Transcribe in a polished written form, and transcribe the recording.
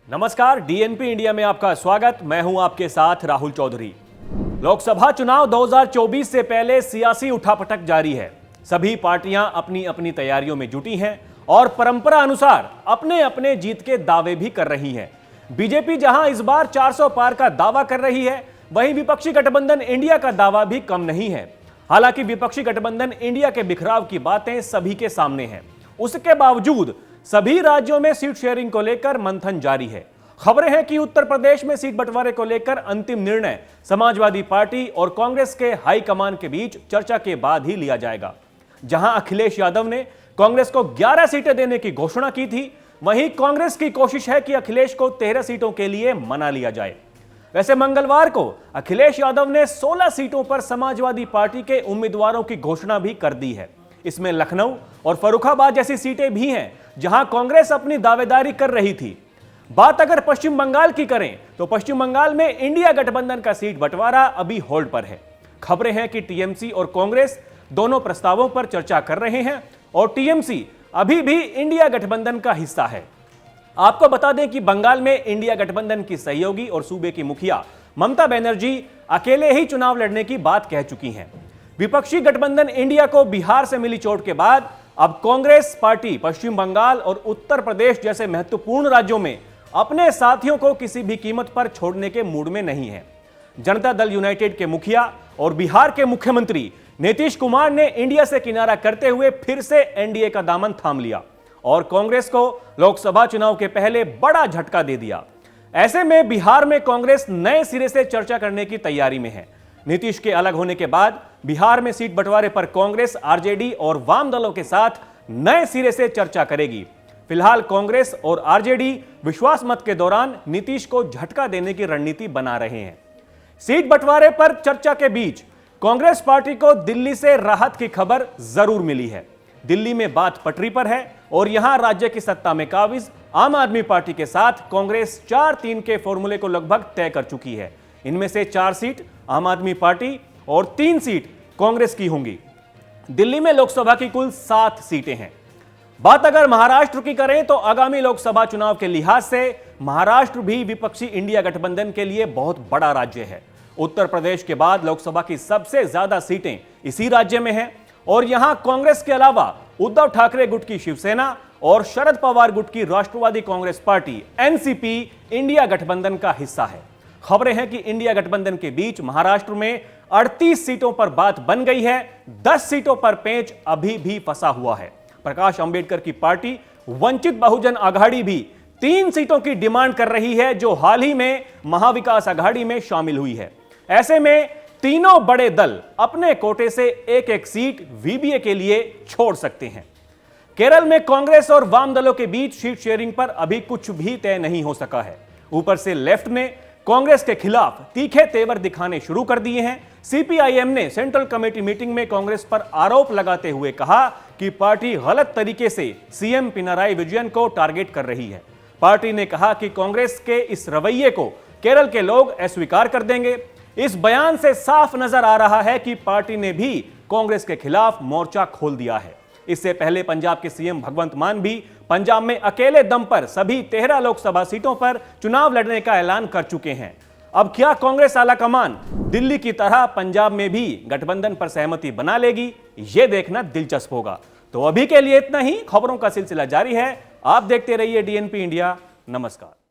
नमस्कार, DNP India में आपका स्वागत। मैं हूं आपके साथ राहुल चौधरी। लोकसभा चुनाव 2024 से पहले सियासी उठापटक जारी है। सभी पार्टियां अपनी अपनी तैयारियों में जुटी हैं और परंपरा अनुसार अपने अपने जीत के दावे भी कर रही हैं। बीजेपी जहां इस बार 400 पार का दावा कर रही है, वहीं विपक्षी गठबंधन इंडिया का दावा भी कम नहीं है। हालांकि विपक्षी गठबंधन इंडिया के बिखराव की बातें सभी के सामने हैं। उसके बावजूद सभी राज्यों में सीट शेयरिंग को लेकर मंथन जारी है। खबरें हैं कि उत्तर प्रदेश में सीट बंटवारे को लेकर अंतिम निर्णय समाजवादी पार्टी और कांग्रेस के हाईकमान के बीच चर्चा के बाद ही लिया जाएगा। जहां अखिलेश यादव ने कांग्रेस को 11 सीटें देने की घोषणा की थी, वहीं कांग्रेस की कोशिश है कि अखिलेश को 13 सीटों के लिए मना लिया जाए। वैसे मंगलवार को अखिलेश यादव ने 16 सीटों पर समाजवादी पार्टी के उम्मीदवारों की घोषणा भी कर दी है। इसमें लखनऊ और फर्रुखाबाद जैसी सीटें भी हैं, जहां कांग्रेस अपनी दावेदारी कर रही थी। बात अगर पश्चिम बंगाल की करें तो पश्चिम बंगाल में इंडिया गठबंधन का सीट बंटवारा अभी होल्ड पर है। खबरें हैं कि टीएमसी और कांग्रेस दोनों प्रस्तावों पर चर्चा कर रहे हैं और टीएमसी अभी भी इंडिया गठबंधन का हिस्सा है। आपको बता दें कि बंगाल में इंडिया गठबंधन की सहयोगी और सूबे की मुखिया ममता बनर्जी अकेले ही चुनाव लड़ने की बात कह चुकी हैं। विपक्षी गठबंधन इंडिया को बिहार से मिली चोट के बाद अब कांग्रेस पार्टी पश्चिम बंगाल और उत्तर प्रदेश जैसे महत्वपूर्ण राज्यों में अपने साथियों को किसी भी कीमत पर छोड़ने के मूड में नहीं है। जनता दल यूनाइटेड के मुखिया और बिहार के मुख्यमंत्री नीतीश कुमार ने इंडिया से किनारा करते हुए फिर से एनडीए का दामन थाम लिया और कांग्रेस को लोकसभा चुनाव के पहले बड़ा झटका दे दिया। ऐसे में बिहार में कांग्रेस नए सिरे से चर्चा करने की तैयारी में है। नीतीश के अलग होने के बाद बिहार में सीट बंटवारे पर कांग्रेस आरजेडी और वाम दलों के साथ नए सिरे से चर्चा करेगी। फिलहाल कांग्रेस और आरजेडी विश्वास मत के दौरान नीतीश को झटका देने की रणनीति बना रहे हैं। सीट बंटवारे पर चर्चा के बीच कांग्रेस पार्टी को दिल्ली से राहत की खबर जरूर मिली है। दिल्ली में बात पटरी पर है और यहां राज्य की सत्ता में काबिज आम आदमी पार्टी के साथ कांग्रेस 4-3 के फॉर्मूले को लगभग तय कर चुकी है। इनमें से 4 सीट आम आदमी पार्टी और 3 सीट कांग्रेस की होंगी। दिल्ली में लोकसभा की कुल 7 सीटें हैं। बात अगर महाराष्ट्र की करें तो आगामी लोकसभा चुनाव के लिहाज से महाराष्ट्र भी विपक्षी इंडिया गठबंधन के लिए बहुत बड़ा राज्य है। उत्तर प्रदेश के बाद लोकसभा की सबसे ज्यादा सीटें इसी राज्य में हैं और यहां कांग्रेस के अलावा उद्धव ठाकरे गुट की शिवसेना और शरद पवार गुट की राष्ट्रवादी कांग्रेस पार्टी एनसीपी इंडिया गठबंधन का हिस्सा है। खबरें हैं कि इंडिया गठबंधन के बीच महाराष्ट्र में 38 सीटों पर बात बन गई है। 10 सीटों पर पेंच अभी भी फंसा हुआ है। प्रकाश अंबेडकर की पार्टी वंचित बहुजन आघाड़ी भी 3 सीटों की डिमांड कर रही है, जो हाल ही में महाविकास आघाड़ी में शामिल हुई है। ऐसे में तीनों बड़े दल अपने कोटे से एक-एक सीट वीबीए के लिए छोड़ सकते हैं। केरल में कांग्रेस और वाम दलों के बीच सीट शेयरिंग पर अभी कुछ भी तय नहीं हो सका है। ऊपर से लेफ्ट ने कांग्रेस के खिलाफ तीखे तेवर दिखाने शुरू कर दिए हैं। सीपीआईएम ने सेंट्रल कमेटी मीटिंग में कांग्रेस पर आरोप लगाते हुए कहा कि पार्टी गलत तरीके से सीएम पिनराई विजयन को टारगेट कर रही है। पार्टी ने कहा कि कांग्रेस के इस रवैये को केरल के लोग अस्वीकार कर देंगे। इस बयान से साफ नजर आ रहा है कि पार्टी ने भी कांग्रेस के खिलाफ मोर्चा खोल दिया है। इससे पहले पंजाब के सीएम भगवंत मान भी पंजाब में अकेले दम पर सभी 13 लोकसभा सीटों पर चुनाव लड़ने का ऐलान कर चुके हैं। अब क्या कांग्रेस आलाकमान दिल्ली की तरह पंजाब में भी गठबंधन पर सहमति बना लेगी, यह देखना दिलचस्प होगा। तो अभी के लिए इतना ही। खबरों का सिलसिला जारी है। आप देखते रहिए डीएनपी इंडिया। नमस्कार।